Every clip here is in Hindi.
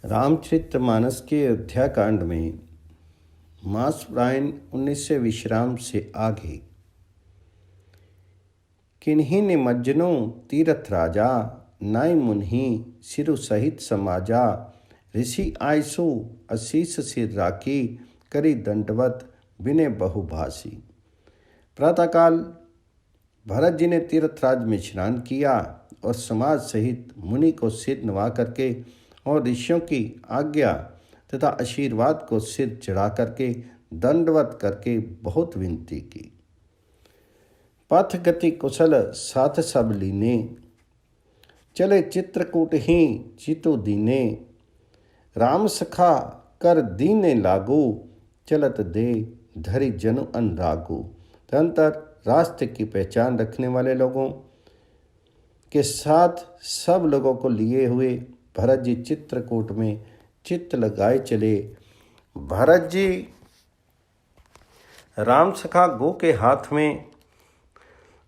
रामचरितमानस के अयोध्या कांड में मास प्रायण 19 विश्राम से आगे किन्हीं ने मज्जनों तीरथ राजा नाई मुन्ही सिरु सहित समाजा ऋषि आयसु अशीष सिर राखी करी दंडवत बिने बहुभाषी। प्रातःकाल भरत जी ने तीर्थराज में स्नान किया और समाज सहित मुनि को सिर नवा करके और ऋषियों की आज्ञा तथा आशीर्वाद को सिर चढ़ा करके दंडवत करके बहुत विनती की। पथ गति कुशल साथ सब लीने चले चित्रकूट ही चितु दीने राम सखा कर दीने लागू चलत दे धरि जनु अनुरागु। तदंतर रास्ते की पहचान रखने वाले लोगों के साथ सब लोगों को लिए हुए भरत जी चित्रकूट में चित्त लगाए चले। भरत जी राम सखा गो के हाथ में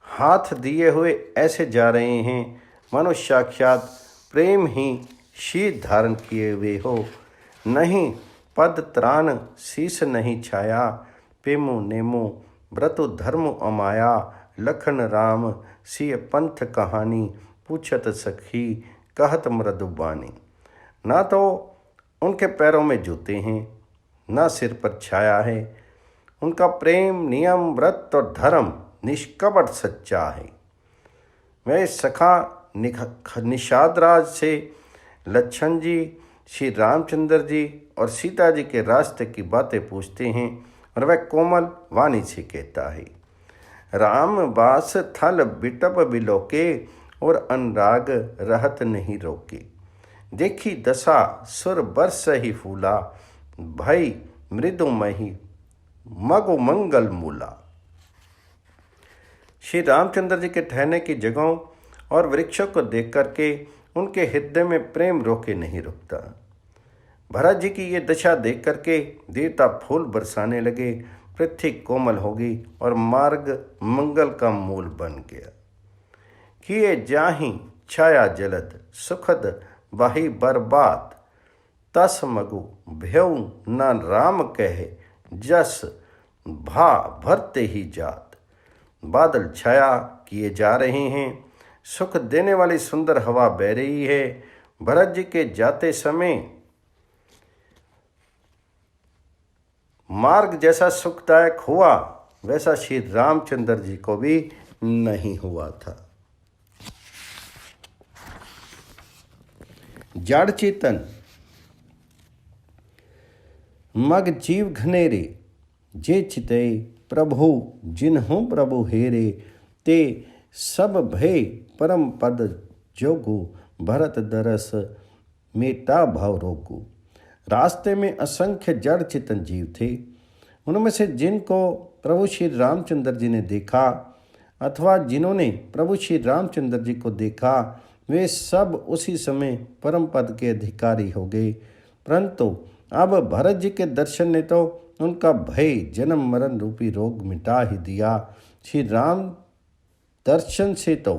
हाथ दिए हुए ऐसे जा रहे हैं मानो साक्षात प्रेम ही शीत धारण किए हुए हो। नहीं पद त्राण शीस नहीं छाया पेमु नेमु व्रतु धर्म अमाया लखन राम सिय पंथ कहानी पूछत सखी कहत मृदुबानी। ना तो उनके पैरों में जूते हैं ना सिर पर छाया है। उनका प्रेम नियम व्रत और धर्म निष्कपट सच्चा है। वह सखा निषादराज से लक्ष्मण जी श्री रामचंद्र जी और सीता जी के रास्ते की बातें पूछते हैं और वह कोमल वाणी से कहता है राम बास थल बिटप बिलोके और अनुराग रहत नहीं रोके। देखी दशा सुर बरस ही फूला भई मृदु मही मगु मंगल मूला। श्री रामचंद्र जी के ठहरने की जगहों और वृक्षों को देख करके उनके हृदय में प्रेम रोके नहीं रुकता। भरत जी की ये दशा देख करके देवता फूल बरसाने लगे। पृथ्वी कोमल होगी और मार्ग मंगल का मूल बन गया। किए जाहि छाया जलद सुखद वाही बर्बाद तस मगु भयउ न राम कहे जस भा भरते ही जात। बादल छाया किए जा रहे हैं, सुख देने वाली सुंदर हवा बह रही है। भरत जी के जाते समय मार्ग जैसा सुखदायक हुआ वैसा श्री रामचंद्र जी को भी नहीं हुआ था। जड़ चेतन मग जीव घनेरे जे चिते प्रभु जिन्हों प्रभु हेरे ते सब भय परम पद जोगु भरत दरस मेटा भाव रोगु। रास्ते में असंख्य जड़ चेतन जीव थे। उनमें से जिनको प्रभु श्री रामचंद्र जी ने देखा अथवा जिन्होंने प्रभु श्री रामचंद्र जी को देखा वे सब उसी समय परम पद के अधिकारी हो गए। परंतु अब भरत जी के दर्शन ने तो उनका भय जन्म मरण रूपी रोग मिटा ही दिया। श्री राम दर्शन से तो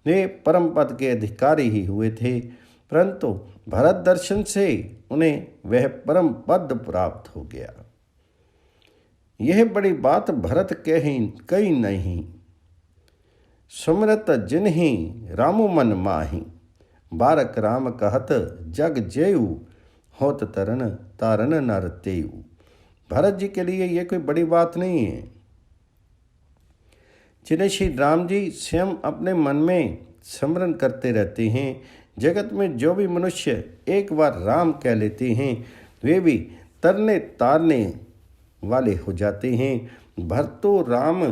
वे परम पद के अधिकारी ही हुए थे, परंतु भरत दर्शन से उन्हें वह परम पद प्राप्त हो गया। यह बड़ी बात भरत कही नहीं सुमरत जिन्हि रामु मन माही बारक राम कहत जग जेऊ होत तरन तारन नर तेऊ। भरत जी के लिए यह कोई बड़ी बात नहीं है। जिन्हें श्री राम जी स्वयं अपने मन में स्मरण करते रहते हैं। जगत में जो भी मनुष्य एक बार राम कह लेते हैं वे भी तरने तारने वाले हो जाते हैं। भरतो राम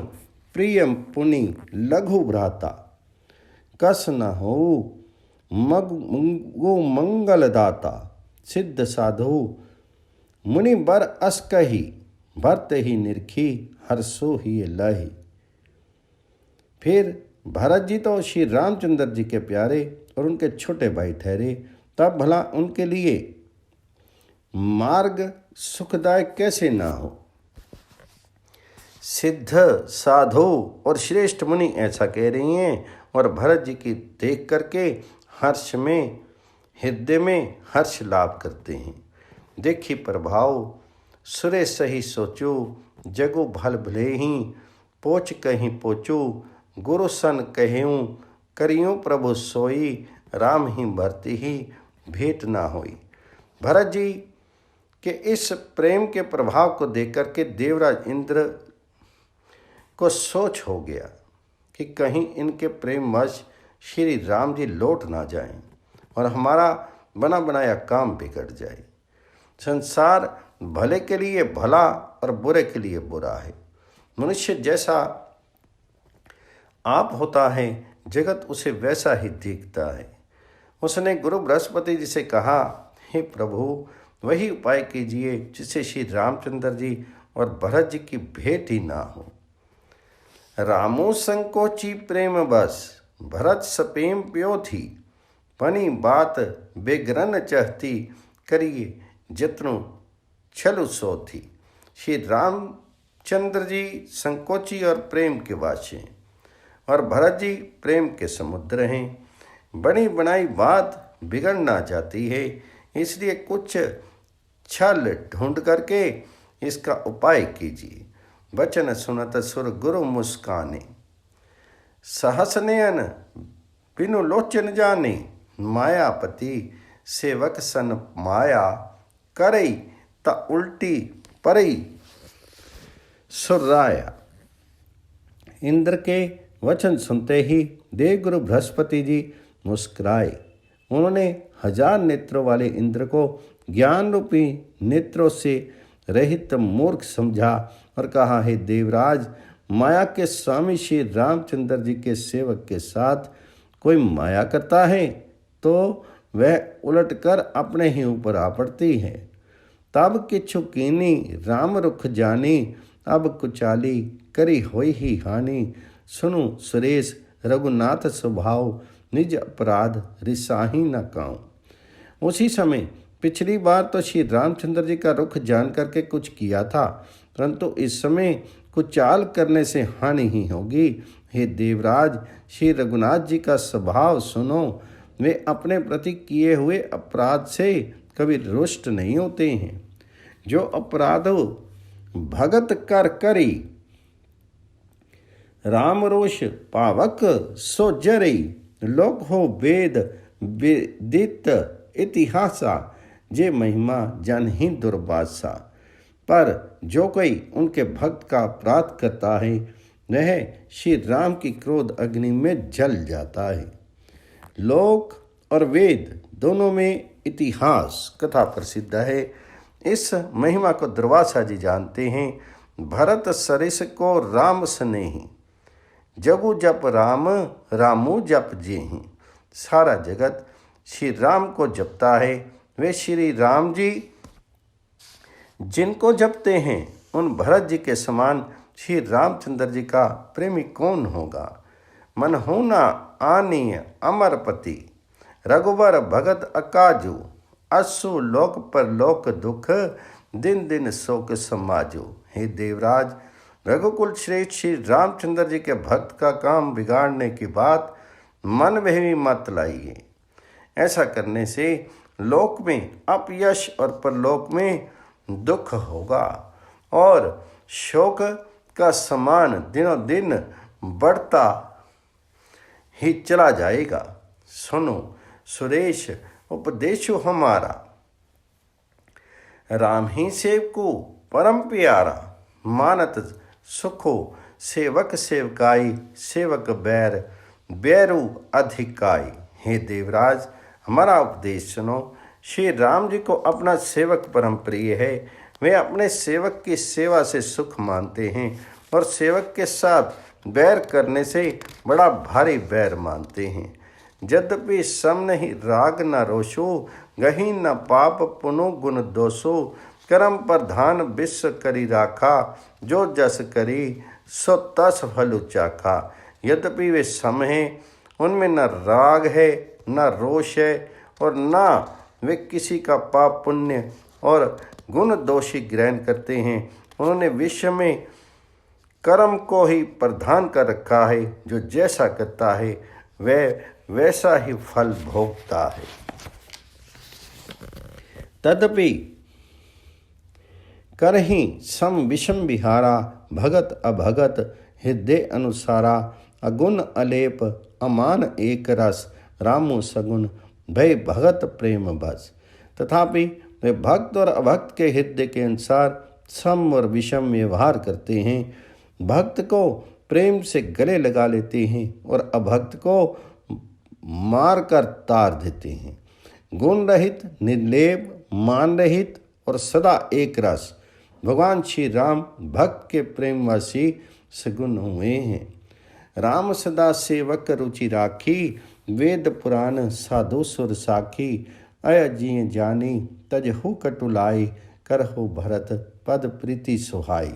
प्रियम पुनि लघु भ्राता कस न हो मगो मंगल दाता सिद्ध साधु मुनि बर अस कही भरत ही निरखी हर्षो ही लही। फिर भरत जी तो श्री रामचंद्र जी के प्यारे और उनके छोटे भाई ठहरे, तब भला उनके लिए मार्ग सुखदायक कैसे ना हो। सिद्ध साधु और श्रेष्ठ मुनि ऐसा कह रही हैं और भरत जी की देख करके हर्ष में हृदय में हर्ष लाभ करते हैं। देखी प्रभाव सुरे सही सोचो, जगो भल भले ही, पोच कहीं पोचो, गुरु सन कहूँ, करियो प्रभु सोई, राम ही भरती ही भेंट ना होई। भरत जी के इस प्रेम के प्रभाव को देख करके देवराज इंद्र को सोच हो गया कि कहीं इनके प्रेमवश श्री राम जी लौट ना जाएं और हमारा बना बनाया काम बिगड़ जाए। संसार भले के लिए भला और बुरे के लिए बुरा है। मनुष्य जैसा आप होता है, जगत उसे वैसा ही दिखता है। उसने गुरु बृहस्पति जी से कहा, हे प्रभु, वही उपाय कीजिए जिससे श्री रामचंद्र जी और भरत जी की भेंट ही ना हो। रामो संकोची प्रेम बस, भरत सपेम प्यो थी, बनी बात बेगरन चाहती, करिए जतनो छलु सो थी। श्री रामचंद्र जी संकोची और प्रेम के वासी हैं और भरत जी प्रेम के समुद्र हैं। बनी बनाई बात बिगड़ना चाहती है, इसलिए कुछ छल ढूंढ करके इसका उपाय कीजिए। वचन सुनत सुर गुरु मुस्काने, सहस नयन बिनु लोचन जाने, मायापति सेवक सन माया, करई ता उल्टी परई सुराया। इंद्र के वचन सुनते ही देवगुरु बृहस्पति जी मुस्कुराए। उन्होंने 1000 नेत्रों वाले इंद्र को ज्ञान रूपी नेत्रों से रहित मूर्ख समझा और कहा, हे देवराज, माया के स्वामी श्री रामचंद्र जी के सेवक के साथ कोई माया करता है तो वह उलटकर अपने ही ऊपर आ पड़ती है। तब किछु कीनी राम रुख जानी, अब कुचाली करी होई ही हानि। सुनु सुरेश रघुनाथ स्वभाव, निज अपराध रिसाही न काऊं। उसी समय पिछली बार तो श्री रामचंद्र जी का रुख जान करके कुछ किया था, परंतु इस समय कुछ चाल करने से हानि ही होगी। हे देवराज, श्री रघुनाथ जी का स्वभाव सुनो। वे अपने प्रति किए हुए अपराध से कभी रुष्ट नहीं होते हैं। जो अपराध भगत कर करी, राम रोष पावक सो जरई। लोक हो वेद विदित इतिहासा, जे महिमा जन ही दुर्वासा। पर जो कोई उनके भक्त का अपराध करता है, वह श्री राम की क्रोध अग्नि में जल जाता है। लोक और वेद दोनों में इतिहास कथा प्रसिद्ध है। इस महिमा को दुर्वासा जी जानते हैं। भरत सरिस को राम स्नेही, जगु जप राम रामू जप जेहि। सारा जगत श्री राम को जपता है। वे श्री राम जी जिनको जपते हैं, उन भरत जी के समान श्री रामचंद्र जी का प्रेमी कौन होगा। मन होना आनीय अमरपति, रघुबर भगत अकाजू। असु लोक पर लोक दुख, दिन दिन शोक समाजो। हे देवराज, रघुकुल श्रेष्ठ श्री रामचंद्र जी के भक्त का काम बिगाड़ने की बात मन में भी मत लाइए। ऐसा करने से लोक में अपयश और परलोक में दुख होगा और शोक का समान दिनों दिन बढ़ता ही चला जाएगा। सुनो सुरेश, उपदेशो हमारा, राम ही सेवको परम प्यारा। मानत सुखो सेवक सेवकाई, सेवक बैर बैरु अधिकाई। हे देवराज, हमारा उपदेश सुनो। श्री राम जी को अपना सेवक परम प्रिय है। वे अपने सेवक की सेवा से सुख मानते हैं और सेवक के साथ बैर करने से बड़ा भारी बैर मानते हैं। यद्यपि सम नहीं राग न रोषो, गही न पाप पुनो गुण दोषो। कर्म प्रधान विश्व करी राखा, जो जस करी सो तस फल चाखा। यद्यपि वे सम हैं, उनमें न राग है न रोष है और न वे किसी का पाप पुण्य और गुण दोषी ग्रहण करते हैं। उन्होंने विश्व में कर्म को ही प्रधान कर रखा है। जो जैसा करता है वह वैसा ही फल भोगता है। तदपि करहि सम विषम विहारा, भगत अभगत हृदय अनुसारा, अगुण अलेप अमान एक रस, रामो सगुण भय भगत प्रेम बस। तथापि वे भक्त और अभक्त के हृदय के अनुसार सम और विषम व्यवहार करते हैं। भक्त को प्रेम से गले लगा लेते हैं और अभक्त को मार कर तार देते हैं। गुण रहित, निर्लेप, मान रहित और सदा एक रस भगवान श्री राम भक्त के प्रेमवासी सगुण हुए हैं। राम सदा सेवक रुचि राखी, वेद पुराण साधु सुर साखी, अय जिय जानी तजहु कटुलाई, करहु भरत पद प्रीति सुहाई।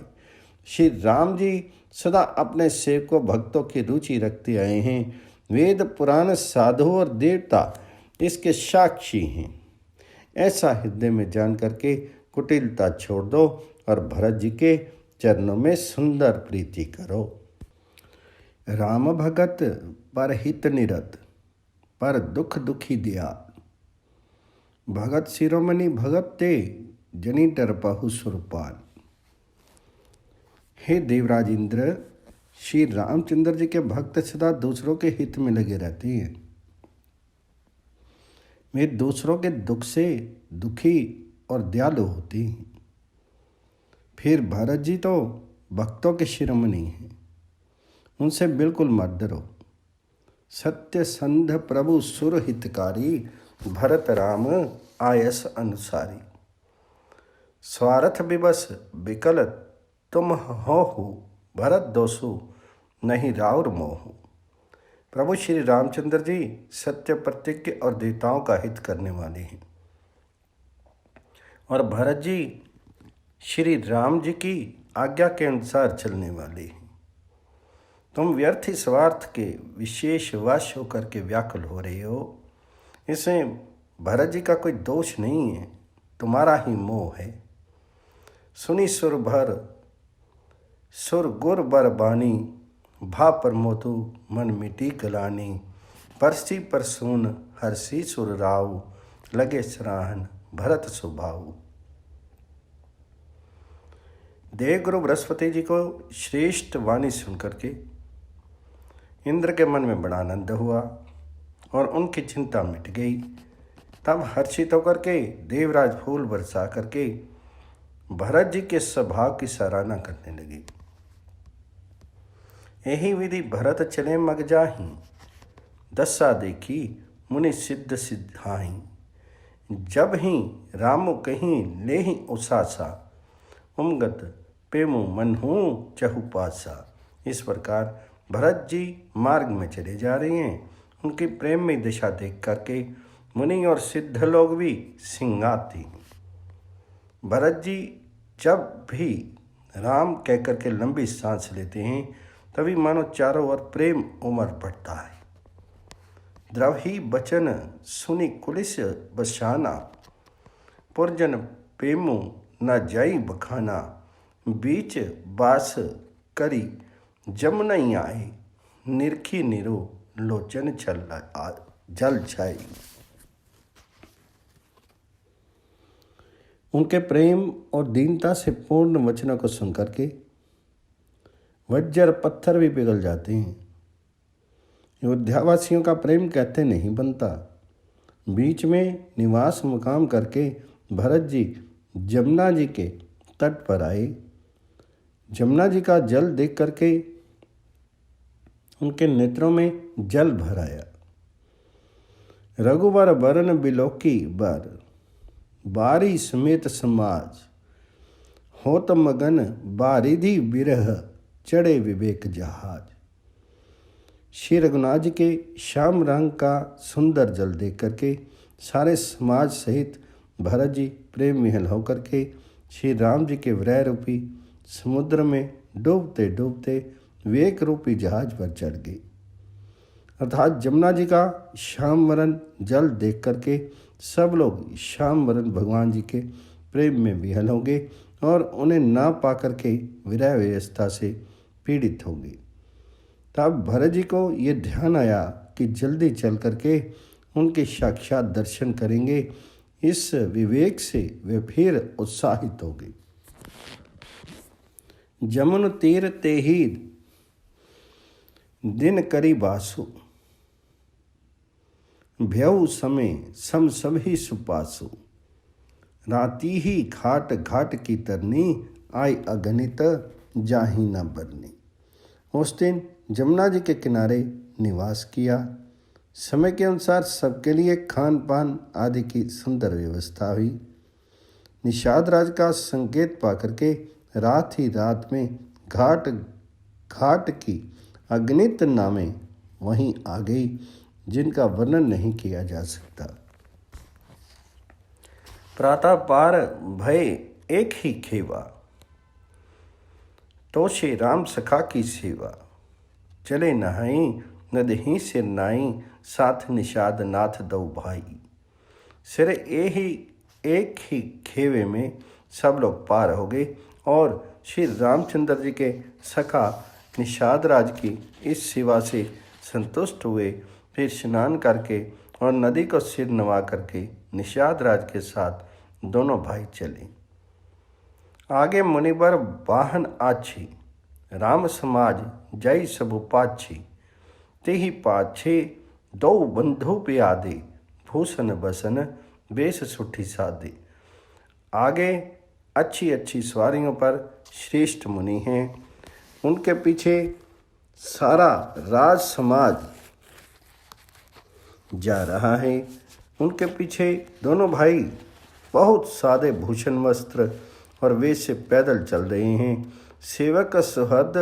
श्री राम जी सदा अपने सेवकों भक्तों की रुचि रखते आए हैं। वेद पुराण साधु और देवता इसके साक्षी हैं। ऐसा हृदय में जान करके कुटिलता छोड़ दो और भरत जी के चरणों में सुंदर प्रीति करो। राम भगत पर हित निरत, पर दुख दुखी दिया, भगत शिरोमणि भगत ते, जनी डरपहु सुरपाल। हे देवराज इंद्र, श्री रामचंद्र जी के भक्त सदा दूसरों के हित में लगे रहते हैं। वे दूसरों के दुख से दुखी और दयालु होते हैं। फिर भरत जी तो भक्तों के शिरोमणि हैं, उनसे बिल्कुल मत डरो। सत्य संध प्रभु सुर हितकारी, भरत राम आयस अनुसारी। स्वार्थ विवश विकल तुम हो, भरत दोषु नहीं राउर मोह। प्रभु श्री रामचंद्र जी सत्य प्रतिज्ञ और देवताओं का हित करने वाले हैं और भरत जी श्री राम जी की आज्ञा के अनुसार चलने वाले हैं। तुम व्यर्थ स्वार्थ के विशेष वश होकर के व्याकुल हो रहे हो। इसमें भरत जी का कोई दोष नहीं है, तुम्हारा ही मोह है। सुनी सुर भर सुर गुर बर बानी, भा परमोतु मन मिटी गलानी। परसी परसून हरसी सुर राव, लगे सराहन भरत सुभाऊ। देवगुरु बृहस्पति जी को श्रेष्ठ वाणी सुनकर के इंद्र के मन में बड़ा आनंद हुआ और उनकी चिंता मिट गई। तब हर्षित होकर के देवराज फूल बरसा करके भरत जी के स्वभाव की सराहना करने लगे। यही विधि भरत चले मग जाही, दशा देखी मुनि सिद्ध सिद्धाही। जब ही रामो कहीं ले ही उसासा, उमगत प्रेमो मन हूँ चहु पासा। इस प्रकार भरत जी मार्ग में चले जा रहे हैं। उनकी प्रेम में दिशा देख करके मुनि और सिद्ध लोग भी सिंगाती हैं। भरत जी जब भी राम कहकर के लंबी सांस लेते हैं तभी मानो चारों ओर प्रेम उमड़ पड़ता है। द्रवही बचन सुनी कुलिस बसाना, पुरजन प्रेमु न जाई बखाना। बीच बास करी जमुनई आए, निरखी निरो लोचन जल छाई। उनके प्रेम और दीनता से पूर्ण वचनों को सुनकर के वज्र पत्थर भी पिघल जाते हैं। अयोध्यावासियों का प्रेम कहते नहीं बनता। बीच में निवास मुकाम करके भरत जी जमुना जी के तट पर आए। जमुना जी का जल देख करके उनके नेत्रों में जल भर आया। रघुवर बरन बिलोकी बर, बारी समेत समाज। होत मगन बारिधि बिरह, चढ़े विवेक जहाज। श्री रघुनाथ जी के श्याम रंग का सुंदर जल देख करके सारे समाज सहित भरत जी प्रेम विहल होकर के श्री राम जी के विरह रूपी समुद्र में डूबते डूबते विवेक रूपी जहाज पर चढ़ गए। अर्थात जमुना जी का श्याम वरण जल देख करके सब लोग श्याम वरण भगवान जी के प्रेम में विहल हो गए और उन्हें ना पा करके विरह व्यवस्था से पीड़ित हो गए। तब भरत जी को ये ध्यान आया कि जल्दी चल करके उनके साक्षात दर्शन करेंगे। इस विवेक से वे फिर उत्साहित हो गई। जमुन तीर ते ही दिन करी बासु, भ्यऊ समय सम सभी सुपासु, राती ही घाट घाट की तरनी, आई अगणित जाही न बरनी। उस दिन जमुना जी के किनारे निवास किया। समय के अनुसार सबके लिए खान पान आदि की सुंदर व्यवस्था हुई। निषाद राज का संकेत पाकर के रात ही रात में घाट घाट की अगणित नावें वहीं आ गई, जिनका वर्णन नहीं किया जा सकता। प्रातः पार भय एक ही खेवा, तो श्री राम सखा की सेवा। चले नहाई नदही सिर नाई, साथ निषाद नाथ दो भाई। सिर एक ही खेवे में सब लोग पार हो गए और श्री रामचंद्र जी के सखा निषाद राज की इस सेवा से संतुष्ट हुए। फिर स्नान करके और नदी को सिर नवा करके निषाद राज के साथ दोनों भाई चले। आगे मुनिबर वाहन आछी, राम समाज जय सबु पाछी। तेहि पाछे दो बंधु प्यादे, भूषण बसन बेश सुठी सादे। आगे अच्छी अच्छी सवारियों पर श्रेष्ठ मुनि हैं, उनके पीछे सारा राज समाज जा रहा है। उनके पीछे दोनों भाई बहुत सादे भूषण वस्त्र और वेश से पैदल चल रहे हैं। सेवक सुहद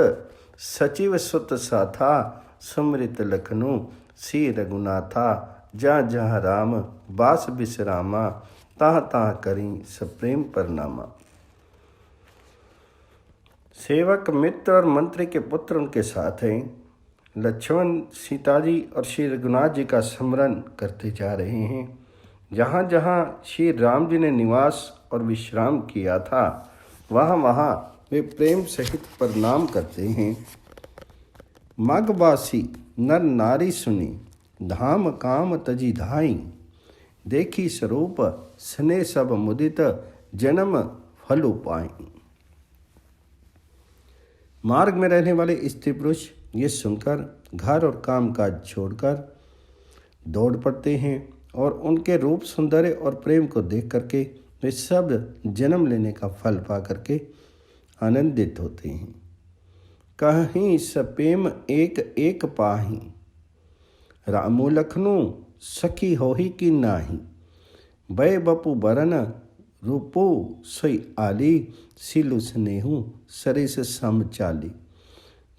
सचिव सुत साथा, सुमृत लखनऊ सी रघुनाथा। जहाँ जहाँ राम बास विश्रामा, ताह ताह करी सप्रेम परनामा। सेवक मित्र और मंत्री के पुत्र उनके साथ हैं। लक्ष्मण सीता जी और श्री रघुनाथ जी का स्मरण करते जा रहे हैं। जहाँ जहाँ श्री राम जी ने निवास और विश्राम किया था, वहाँ वहाँ वे प्रेम सहित प्रणाम करते हैं। मगबासी नर नारी सुनी, धाम काम तजी धाई। देखी स्वरूप स्नेह सब मुदित, जन्म फल पाई। मार्ग में रहने वाले स्त्री पुरुष ये सुनकर घर और काम काज छोड़कर दौड़ पड़ते हैं और उनके रूप सौंदर्य और प्रेम को देख करके वे सब जन्म लेने का फल पा करके आनंदित होते हैं। कहीं सपेम एक एक पाही, रामो लखनऊ सखी होही की नाही। बै बपु बरन रूपो सोई आली, सिलु स्नेहु सरिस सम चाली।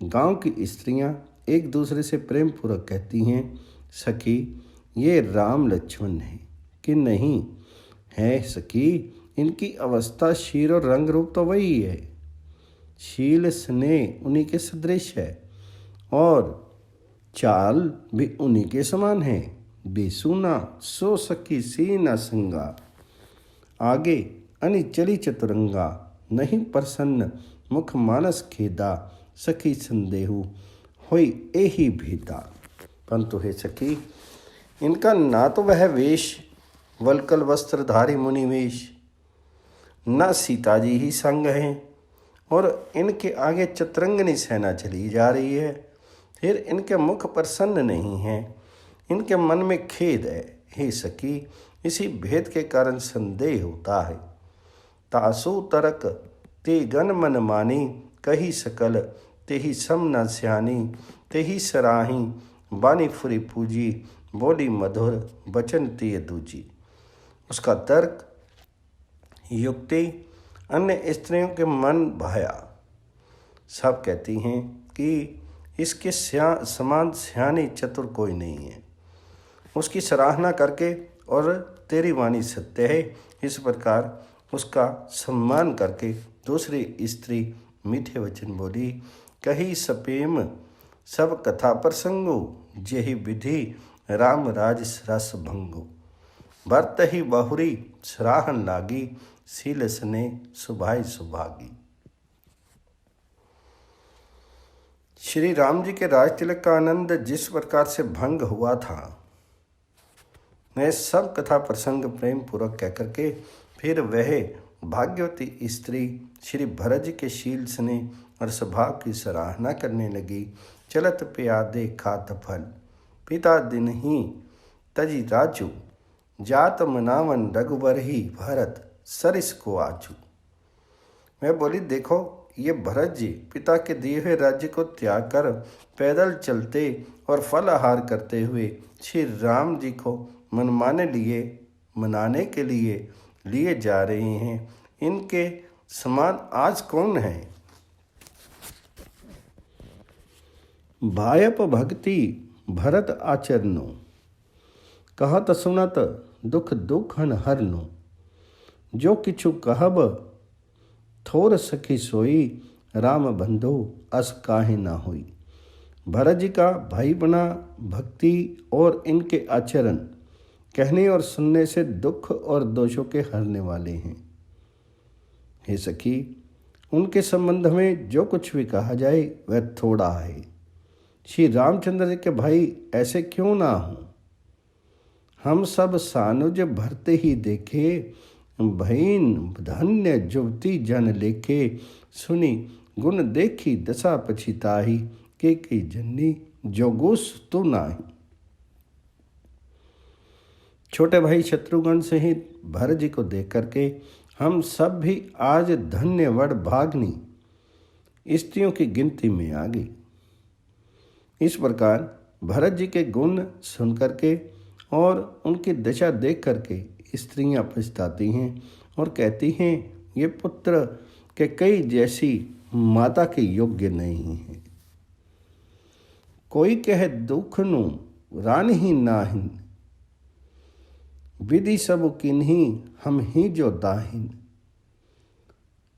गांव की स्त्रियां एक दूसरे से प्रेम पूर्वक कहती हैं, सखी ये राम लक्ष्मण है कि नहीं है सखी, इनकी अवस्था शील और रंग रूप तो वही है। शील स्नेह उन्हीं के सदृश है और चाल भी उन्हीं के समान है। बेसुना सो सखी सी न संगा, आगे अनिचली चतुरंगा। नहीं प्रसन्न मुख मानस खेदा, सखी संदेहु होई एही भेदा। परंतु हे सखी, इनका ना तो वह वेश वलकल वस्त्रधारी मुनिवेश, न सीता जी ही संग हैं और इनके आगे चतुरंगनी सेना चली जा रही है। फिर इनके मुख प्रसन्न नहीं है, इनके मन में खेद है। हे सखी, इसी भेद के कारण संदेह होता है। तासु तरक ते गन मन मानी, कही सकल तेही सम न स्यानी। तेही सराही बानी फुरी पूजी, बोली मधुर बचन तिय दूजी। उसका तर्क युक्ति अन्य स्त्रियों के मन भाया। सब कहती हैं कि इसके समान स्यानी चतुर कोई नहीं है। उसकी सराहना करके और तेरी वाणी सत्य है, इस प्रकार उसका सम्मान करके दूसरी स्त्री मीठे वचन बोली। कही सपेम सब कथा प्रसंगो, जेहि विधि राम राज रस भंगो। भरत ही बहुरी सराहन लागी, सील सने सुभाई सुभागी। श्री राम जी के राज तिलक का आनंद जिस प्रकार से भंग हुआ था, मैं सब कथा प्रसंग प्रेम पूर्वक कह करके फिर वह भाग्यवती स्त्री श्री भरत जी के शील स्नेह और स्वभाव की सराहना करने लगी। चलत प्यादे खात फल पिता दिन ही तजी राजू, जात मनावन रघुवर ही भरत सरिस को आजू। मैं बोली, देखो ये भरत जी पिता के दिए हुए राज्य को त्याग कर पैदल चलते और फल आहार करते हुए श्री राम जी को मनाने के लिए जा रहे हैं। इनके समान आज कौन है। भायप भक्ति भरत आचरणो, कहत सुनत दुख दुखन हरनो। जो किछु कहब थोर सखी सोई, राम बंधु अस काहे ना होई। भरत जी का भाई बना भक्ति और इनके आचरण कहने और सुनने से दुख और दोषों के हरने वाले हैं। हे सखी, उनके संबंध में जो कुछ भी कहा जाए वह थोड़ा है। श्री रामचंद्र जी के भाई ऐसे क्यों ना हों। हम सब सानुज भरते ही देखे, भईन धन्य जुवती जन लेखे। सुनी गुण देखी दशा पछिताही, के जन्नी जोगुस तू नाही। छोटे भाई शत्रुघ्न सहित भरत जी को देख करके हम सब भी आज धन्य वड़ भागनी स्त्रियों की गिनती में आ गई। इस प्रकार भरत जी के गुण सुन करके और उनकी दशा देख करके स्त्रियां पछताती हैं और कहती हैं, ये पुत्र के कई जैसी माता के योग्य नहीं है। कोई कह दुख नु रान ही नाहिन, विधि सब किन्हीं हम ही जो दाहिन।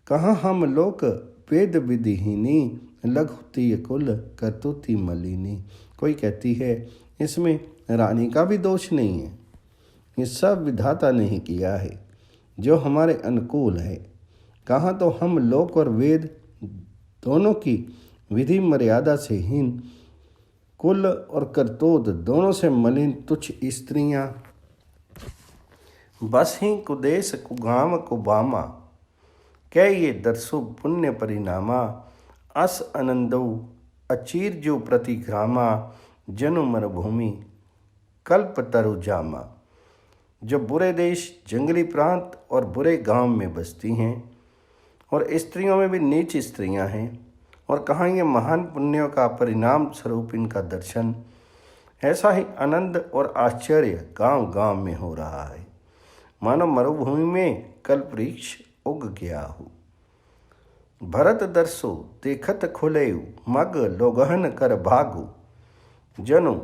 कहाँ हम लोक वेद विधिहीनी, लघुती कुल करतुती मलिनी। कोई कहती है इसमें रानी का भी दोष नहीं है, ये सब विधाता ने ही किया है जो हमारे अनुकूल है। कहाँ तो हम लोक और वेद दोनों की विधि मर्यादा से हीन, कुल और करतूत दोनों से मलिन तुच्छ स्त्रियां, बस ही कुदेश कुगाम कुबामा, कै ये दर्शु पुण्य परिणामा। अस आनंदो अचीर जो प्रतिग्रामा, जनु मरुभूमि कल्प तरु जामा। जो बुरे देश, जंगली प्रांत और बुरे गांव में बसती हैं और स्त्रियों में भी नीच स्त्रियां हैं, और कहाँ ये महान पुण्यों का परिणाम स्वरूप इनका दर्शन। ऐसा ही आनंद और आश्चर्य गांव गांव में हो रहा है, मानो मरुभूमि में कल्प वृक्ष उग गया हो। भरत दर्शो देखत खुलेउ, मग लोगहन कर भागु। जनु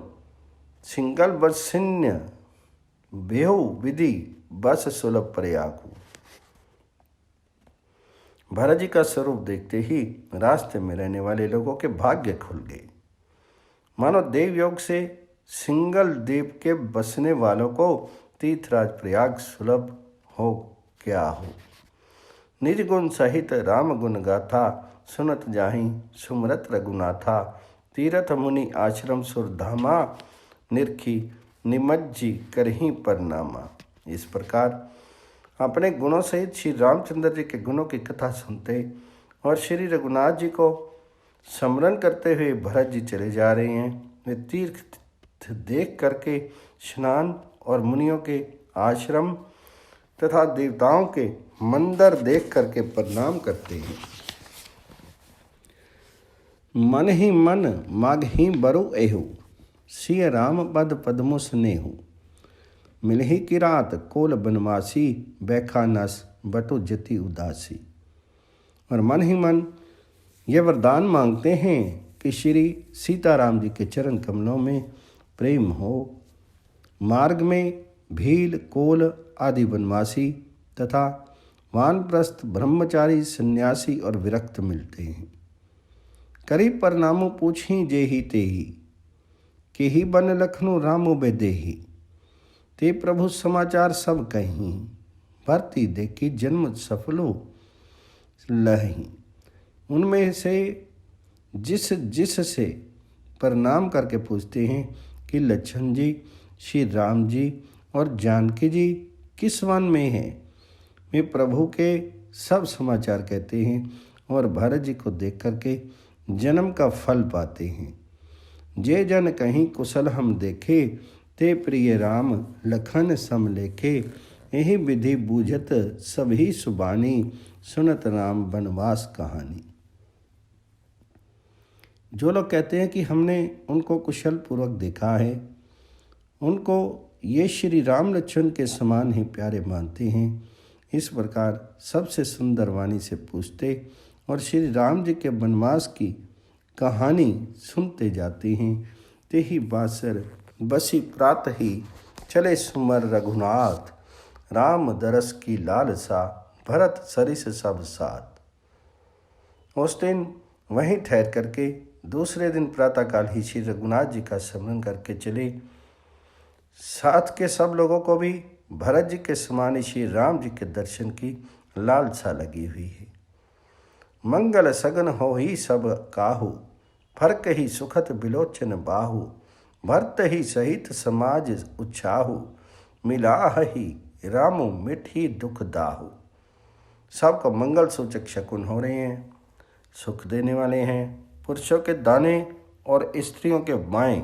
सिंगल बसिन्य बेहु विधि बस सुलभ प्रयागु। भरत जी का स्वरूप देखते ही रास्ते में रहने वाले लोगों के भाग्य खुल गए, मानो देवयोग से सिंगल देव के बसने वालों को तीर्थराज प्रयाग सुलभ हो क्या हो। निज गुण सहित राम गुण गाथा, सुनत जाहि सुमरत रघुनाथा। तीरथ मुनि आश्रम सुरधामा, निरखी निमज्जी करही परनामा। इस प्रकार अपने गुणों सहित श्री रामचंद्र जी के गुणों की कथा सुनते और श्री रघुनाथ जी को स्मरण करते हुए भरत जी चले जा रहे हैं। वे तीर्थ देख करके स्नान और मुनियों के आश्रम तथा देवताओं के मंदिर देख करके प्रणाम करते हैं। मन ही मन माग ही बरु एहु, सिय राम पद पद्मो स्नेहु। मिलहि की रात कोल बनवासी, बैखा नस बटो जति उदासी। और मन ही मन ये वरदान मांगते हैं कि श्री सीताराम जी के चरण कमलों में प्रेम हो। मार्ग में भील, कोल आदि वनवासी तथा वानप्रस्थ ब्रह्मचारी, सन्यासी और विरक्त मिलते हैं। करीब परनामो पूछी जेहि तेहि, केहि बन लखनऊ रामो बेदेहि। ते प्रभु समाचार सब कहीं, भरती देखी जन्म सफलो लही। उनमें से जिस से प्रणाम करके पूछते हैं कि लक्ष्मण जी, श्री राम जी और जानकी जी किस वन में हैं। वे प्रभु के सब समाचार कहते हैं और भरत जी को देख करके जन्म का फल पाते हैं। जे जन कहीं कुशल हम देखे, ते प्रिय राम लखन सम लेखे। यही विधि बूझत सभी सुबानी, सुनत राम बनवास कहानी। जो लोग कहते हैं कि हमने उनको कुशल पूर्वक देखा है, उनको ये श्री राम लक्ष्मण के समान ही प्यारे मानते हैं। इस प्रकार सबसे सुंदर वाणी से पूछते और श्री राम जी के वनवास की कहानी सुनते जाते हैं। ते ही बासर बसी प्रात ही चले सुमर रघुनाथ, राम दरस की लालसा भरत सरिस सब साथ। उस दिन वहीं ठहर करके दूसरे दिन प्रातःकाल ही श्री रघुनाथ जी का स्मरण करके चले। साथ के सब लोगों को भी भरत जी के समान श्री राम जी के दर्शन की लालसा लगी हुई है। मंगल सगन हो ही सब काहू, फर्क ही सुखत बिलोचन बाहू। भरत ही सहित समाज उछाहू, मिलाह ही रामो मिठी दुख दाहू। सबको मंगल सूचक शकुन हो रहे हैं, सुख देने वाले हैं। पुरुषों के दाने और स्त्रियों के बाएं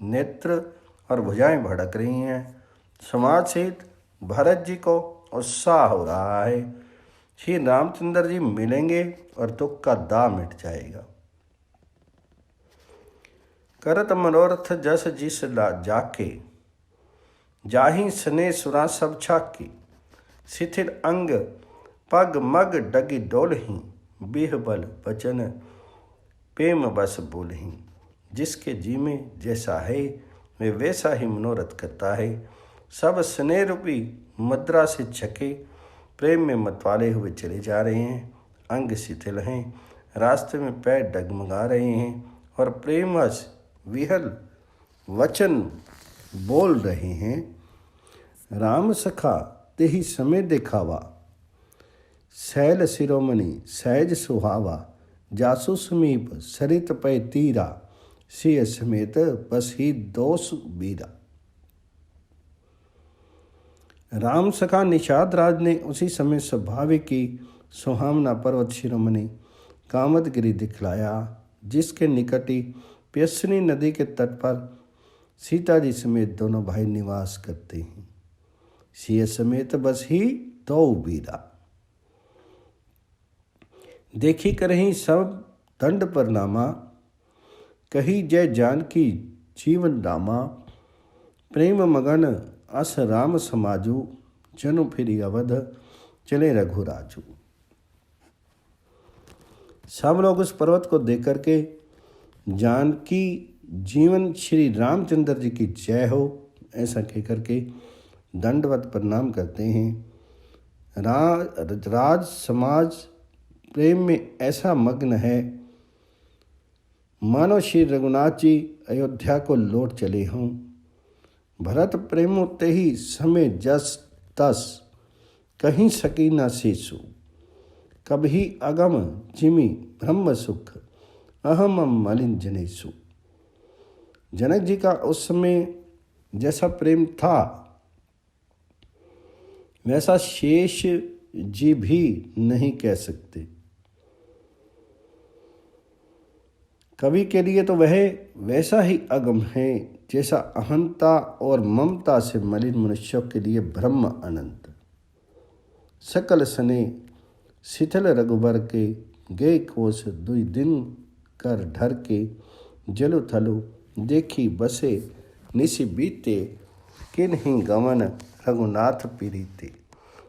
नेत्र और भुजाएं भड़क रही हैं। समाज सहित भरत जी को उत्साह हो रहा है। श्री रामचंद्र जी मिलेंगे और दुख का दाह मिट जाएगा। करत मनोरथ जस जिस जाके, जाहि सने सुरा सब छाके। शिथिल अंग पग मग डगी डोलही, बिहबल बचन प्रेम बस बोलही। जिसके जी में जैसा है वे वैसा ही मनोरथ करता है। सब स्नेह रूपी मुद्रा से छके प्रेम में मतवाले हुए चले जा रहे हैं। अंग शिथिल हैं, रास्ते में पैर डगमगा रहे हैं और प्रेमवश विहल वचन बोल रहे हैं। राम सखा तेहि समय देखावा, शैल शिरोमणि सहज सुहावा। जासु समीप सरित पै तीरा, सिय समेत बस ही दोष बीरा। राम सखा निषाद राज ने उसी समय स्वाभाविक की सुहावना पर्वत शिरोमणि कामदगिरि दिखलाया, जिसके निकट ही पयस्विनी नदी के तट पर सीता जी समेत दोनों भाई निवास करते हैं। सिय समेत बस ही दो बीरा। देखी करहीं सब दंड पर नामा, कही जय जानकी जीवन रामा। प्रेम मगन अस राम समाजू, जनु फिरी अवध चले रघुराजू। सब लोग उस पर्वत को देख करके जानकी जीवन श्री रामचंद्र जी की जय हो ऐसा कह करके दंडवत प्रणाम करते हैं। राज समाज प्रेम में ऐसा मग्न है मानो श्री रघुनाथ जी अयोध्या को लौट चले हों। भरत प्रेमो तेहि समय जस तस, कहीं सकी न शेषु। कभी अगम जिमि ब्रह्म सुख, अहम मलिन जनेसु। जनक जी का उस समय जैसा प्रेम था वैसा शेष जी भी नहीं कह सकते। कवि के लिए तो वह वैसा ही अगम है जैसा अहंता और ममता से मलिन मनुष्यों के लिए ब्रह्म अनंत। सकल सने शिथिल रघुबर के, गए कोस दुई दिन कर ढर के। जलु थलु देखी बसे निशि बीते, किन्हीं गमन रघुनाथ पीरीते।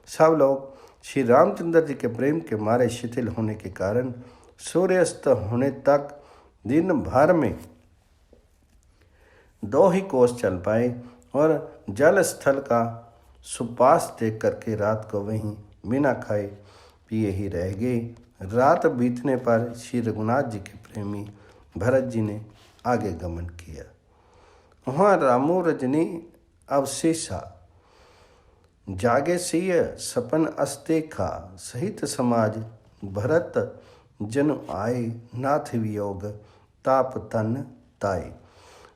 सब लोग श्री रामचंद्र जी के प्रेम के मारे शिथिल होने के कारण सूर्यास्त होने तक दिन भर में 2 ही कोस चल पाए और जल स्थल का सुपास देख करके रात को वहीं बिना खाए पिए ही रह गए। रात बीतने पर श्री रघुनाथ जी के प्रेमी भरत जी ने आगे गमन किया। वहाँ रामो रजनी अवशेषा, जागे सिय सपन अस्तेखा। सहित समाज भरत जन आए, नाथ वियोग ताप तन ताए।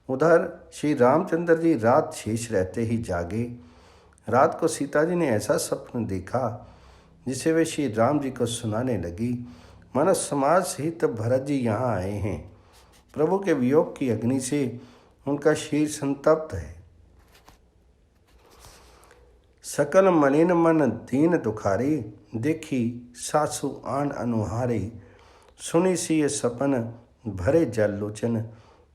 उधर श्री रामचंद्र जी रात शेष रहते ही जागे रात को सीता जी ने ऐसा स्वप्न देखा जिसे वे श्री राम जी को सुनाने लगी। मानो समाज सहित भरत जी यहाँ आए हैं। प्रभु के वियोग की अग्नि से उनका शरीर संतप्त है। सकल मलिन मन दीन दुखारी, देखी सासु आन अनुहारे। सुनी सी ये सपन भरे जल लोचन,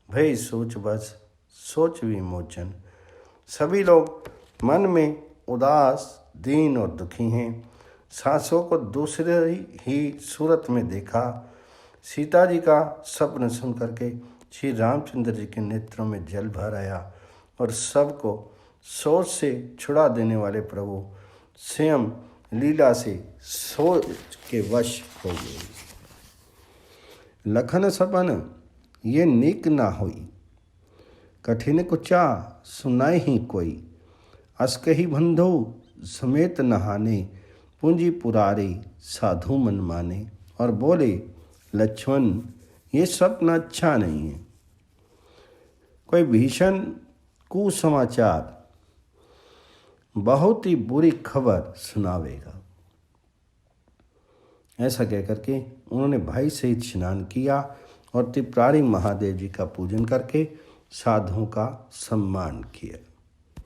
भय सोच बस सोच विमोचन। सभी लोग मन में उदास, दीन और दुखी हैं। सासों को दूसरे ही सूरत में देखा। सीता जी का स्वप्न सुन करके श्री रामचंद्र जी के नेत्रों में जल भर आया और सबको सोच से छुड़ा देने वाले प्रभु स्वयं लीला से सोच के वश हो गए। लखन सपन ये नीक ना होई, कठिन कुचा सुनाए ही कोई। अस कही बंधु समेत नहाने, पूंजी पुरारे साधु मन माने। और बोले लक्ष्मण ये स्वप्न अच्छा नहीं है, कोई भीषण कुसमाचार, बहुत ही बुरी खबर सुनावेगा। ऐसा कह करके उन्होंने भाई सहित स्नान किया और त्रिपुरारी महादेव जी का पूजन करके साधुओं का सम्मान किया।